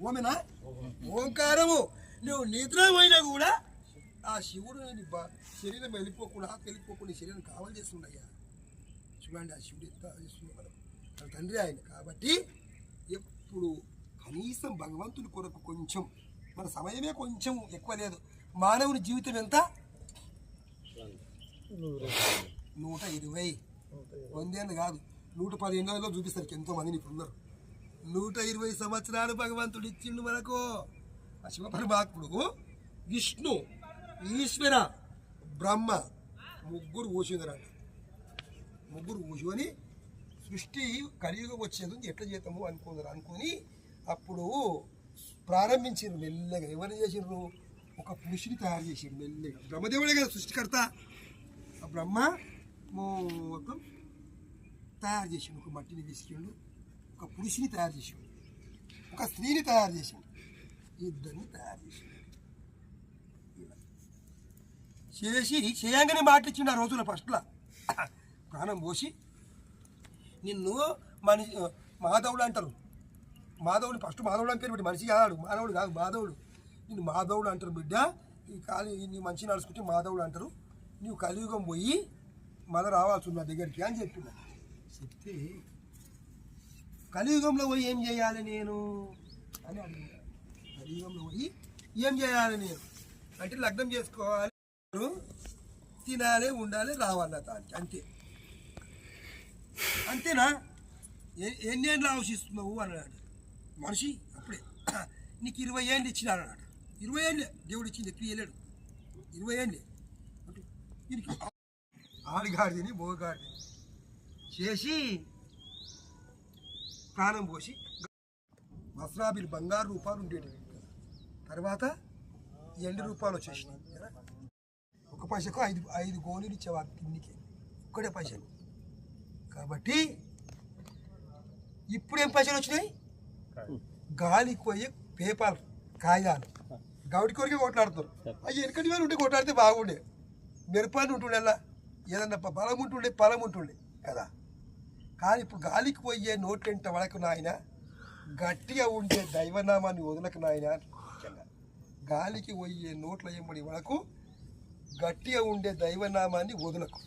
ఓమేనా ఓంకారము. నువ్వు నిద్ర పోయినా కూడా ఆ శివుడు శరీరం వెళ్ళిపోకుండా వెళ్ళిపోకుండా శరీరం కావాలి చేస్తుండయ్యా. చూడండి ఆ శివుడు ఎంత చేస్తున్నాడు మన తండ్రి ఆయన. కాబట్టి ఎప్పుడు కనీసం భగవంతుని కొరకు కొంచెం మన సమయమే కొంచెం ఎక్కువ లేదు. మానవుని జీవితం ఎంత 120 100 కాదు 115 చూపిస్తారు. ఎంతో మందిని ఇప్పుడు ఉన్నారు. 120 సంవత్సరాలు భగవంతుడు ఇచ్చిండు మనకు. ఆ శివ పరమాత్ముడు విష్ణు ఈశ్వర బ్రహ్మ ముగ్గురు కూర్చుందరంట. ముగ్గురు కూర్చొని సృష్టి కలియుగం వచ్చేది ఎట్లా చేద్దాము అనుకొని అప్పుడు ప్రారంభించారు మెల్లగా. ఎవరు చేసిర్రు? ఒక పురుషుని తయారు చేసారు మెల్లగా. బ్రహ్మదేవుడే కదా సృష్టికర్త. ఆ బ్రహ్మ మొత్తం తయారు చేసిండు. ఒక మట్టిని తీసుకెళ్ళు ఒక పురుషుని తయారు చేసిండు, ఒక స్త్రీని తయారు చేసిండు, ఇద్దరిని తయారు చేసిండు. చేసి చేయంగానే మాట ఇచ్చిండు. ఆ రోజున ఫస్ట్లో ప్రాణం పోసి నిన్ను మాధవుడు అంటారు. మాధవుడు ఫస్ట్ మాధవుడు అని పేరు పెట్టి మనిషి కాదు, మాధవుడు కాదు మాధవుడు. నిన్ను మాధవుడు అంటారు బిడ్డ. ఈ నీ మంచి నడుచుకుంటే మాధవుడు అంటారు. నువ్వు కలియుగం పోయి మళ్ళీ రావాల్సి నా దగ్గరికి అని చెప్తున్నా. చెప్తే కలియుగంలో పోయి ఏం చేయాలి నేను అని అడిగిన. కలియుగంలో పోయి ఏం చేయాలి నేను అంటే లగ్నం చేసుకోవాలి, తినాలి, ఉండాలి, రావాలి దానికి అంతే. అంతేనా? ఎన్నేళ్ళు ఆలోచిస్తున్నావు అన్నాడు మనిషి. అప్పుడే నీకు 20 ఏళ్ళు ఇచ్చినాడు అన్నాడు. 20 ఏళ్ళే దేవుడు ఇచ్చింది, ఎక్కువ వెళ్ళాడు. 20 ఏళ్ళే దీనికి ఆడిగాడిని మోగాడిని చేసి ప్రాణం పోసి వస్త్రాభిలు బంగారు రూపాలు ఉండేవి. తర్వాత ఎండు రూపాయలు వచ్చేసినాయి. ఒక పైసకు 5 గోళీలు ఇచ్చేవారు తిండికి, ఒక్కడే పైసలు. కాబట్టి ఇప్పుడు ఏం పైసలు వచ్చినాయి? గాలికి పోయే పేపర్ కాగితాలు గౌడి కొరికే కొట్లాడుతారు. అవి వెనకటి వేలు ఉంటే కొట్లాడితే బాగుండే. మిరపాలు ఉంటుండే, ఏదన్నా బలం ఉంటుండే, పొలం ఉంటుండే కదా. కానీ ఇప్పుడు గాలికి పోయే నోటెంట వరకు నాయన గట్టిగా ఉండే దైవనామాన్ని వదలకు నాయన. ముఖ్యంగా గాలికి పోయే నోట్ల ఎంబడి వరకు గట్టిగా ఉండే దైవనామాన్ని వదలకు.